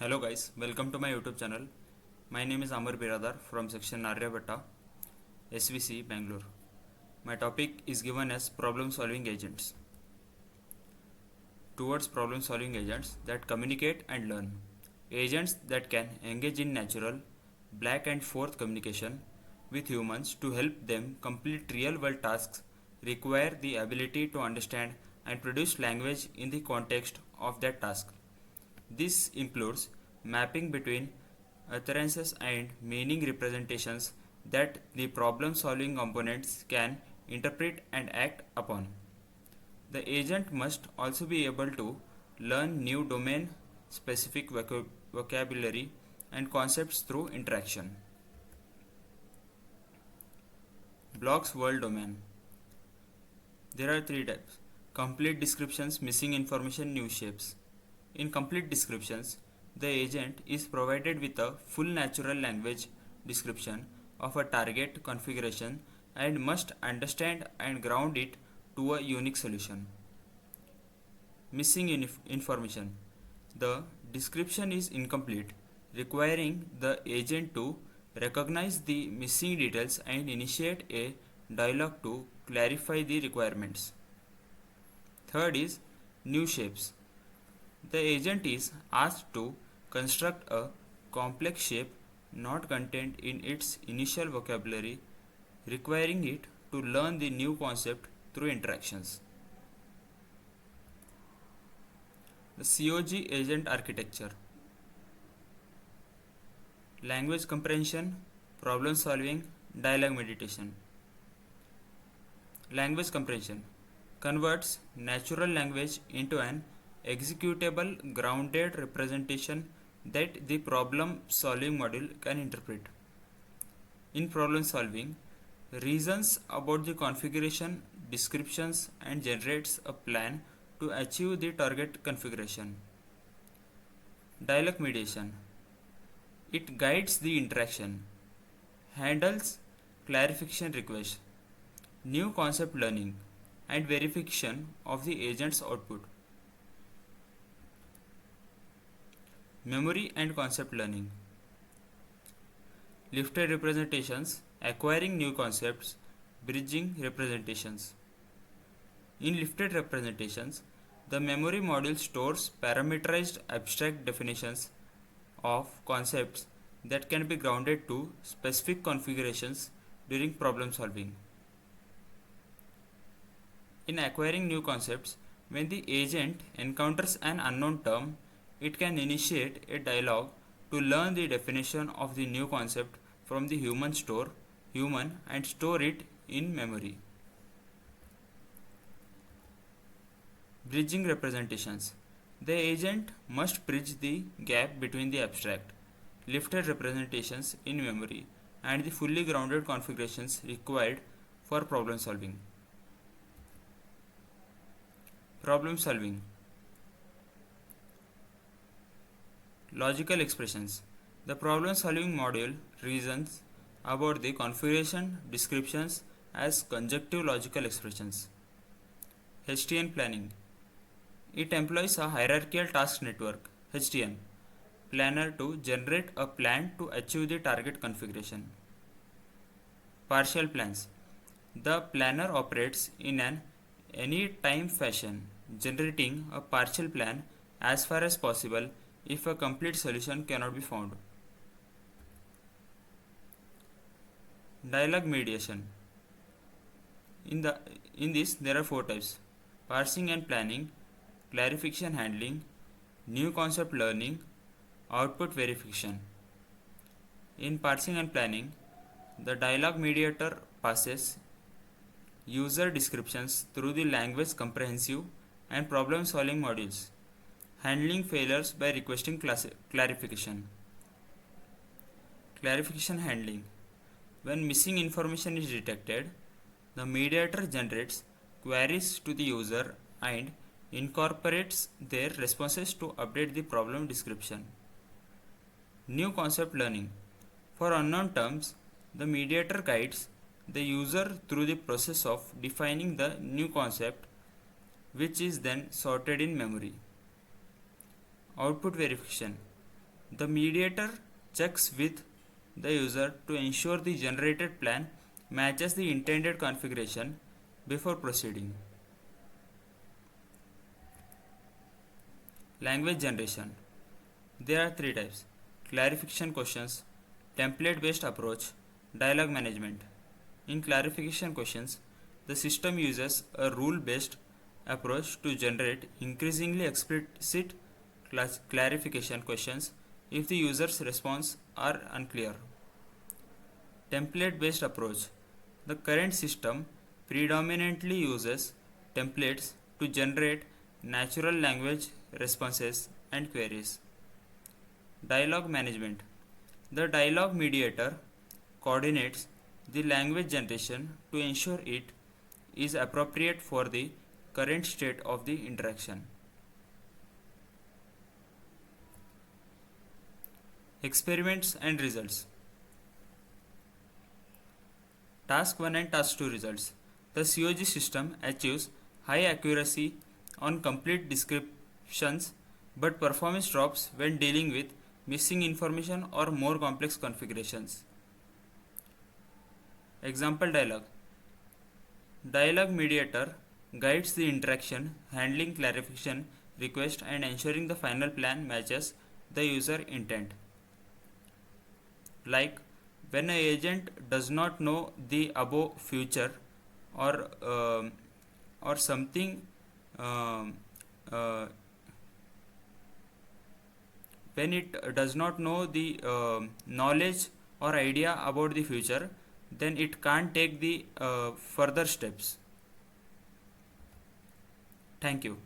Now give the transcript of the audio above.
Hello guys, welcome to my YouTube channel. My name is Amar Biradar from section Aryabhatta, SVC, Bangalore. My topic is given as problem solving agents. Towards problem solving agents that communicate and learn. Agents that can engage in natural, back and forth communication with humans to help them complete real world tasks require the ability to understand and produce language in the context of that task. This includes mapping between utterances and meaning representations that the problem solving components can interpret and act upon. The agent must also be able to learn new domain specific vocabulary and concepts through interaction. Block's world domain. There are three types: complete descriptions, missing information, new shapes. In complete descriptions, the agent is provided with a full natural language description of a target configuration and must understand and ground it to a unique solution. Missing information. The description is incomplete, requiring the agent to recognize the missing details and initiate a dialogue to clarify the requirements. Third is new shapes. The agent is asked to construct a complex shape not contained in its initial vocabulary, requiring it to learn the new concept through interactions. The COG agent architecture. Language comprehension, problem solving, dialogue mediation. Language comprehension converts natural language into an executable grounded representation that the problem solving module can interpret. In problem solving, reasons about the configuration, descriptions, and generates a plan to achieve the target configuration. Dialogue mediation. It guides the interaction, handles clarification requests, new concept learning, and verification of the agent's output. Memory and concept learning. Lifted representations, acquiring new concepts, bridging representations. In lifted representations, the memory module stores parameterized abstract definitions of concepts that can be grounded to specific configurations during problem solving. In acquiring new concepts, when the agent encounters an unknown term, it can initiate a dialogue to learn the definition of the new concept from the human and store it in memory. Bridging representations. The agent must bridge the gap between the abstract, lifted representations in memory and the fully grounded configurations required for problem solving. Problem solving. Logical expressions. The problem solving module reasons about the configuration descriptions as conjunctive logical expressions. HTN planning. It employs a hierarchical task network (HTN) planner to generate a plan to achieve the target configuration. Partial plans. The planner operates in an any-time fashion, generating a partial plan as far as possible if a complete solution cannot be found. Dialogue mediation. In this there are four types: parsing and planning, clarification handling, new concept learning, output verification. In parsing and planning, the dialogue mediator passes user descriptions through the language comprehensive and problem solving modules, handling failures by requesting clarification. Clarification handling. When missing information is detected, the mediator generates queries to the user and incorporates their responses to update the problem description. New concept learning. For unknown terms, the mediator guides the user through the process of defining the new concept, which is then sorted in memory. Output verification. The mediator checks with the user to ensure the generated plan matches the intended configuration before proceeding. Language generation. There are three types: clarification questions, template based approach, dialogue management. In clarification questions, the system uses a rule based approach to generate increasingly explicit clarification questions if the user's response are unclear. Template based approach. The current system predominantly uses templates to generate natural language responses and queries. Dialogue management. The dialogue mediator coordinates the language generation to ensure it is appropriate for the current state of the interaction. Experiments and results. Task 1 and Task 2 results. The COG system achieves high accuracy on complete descriptions, but performance drops when dealing with missing information or more complex configurations. Example dialogue. Dialogue mediator guides the interaction, handling clarification request and ensuring the final plan matches the user intent. Like, when an agent does not know the above future or something when it does not know the knowledge or idea about the future, then it can't take the further steps. Thank you.